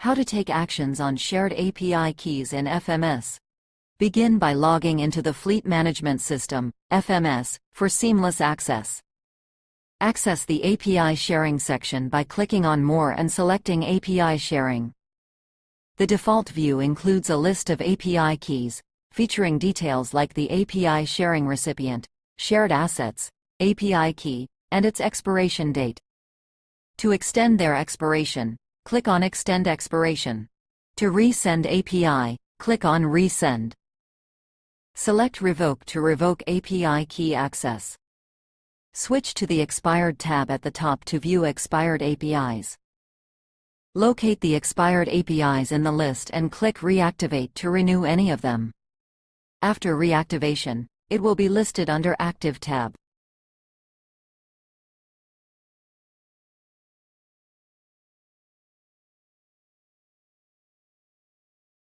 How to take actions on shared API keys in FMS. Begin by logging into the Fleet Management System, FMS, for seamless access. Access the API sharing section by clicking on More and selecting API sharing. The default view includes a list of API keys, featuring details like the API sharing recipient, shared assets, API key, and its expiration date. To extend their expiration, click on Extend Expiration. To resend API, click on Resend. Select Revoke to revoke API key access. Switch to the Expired tab at the top to view expired APIs. Locate the expired APIs in the list and click Reactivate to renew any of them. After reactivation, it will be listed under Active tab.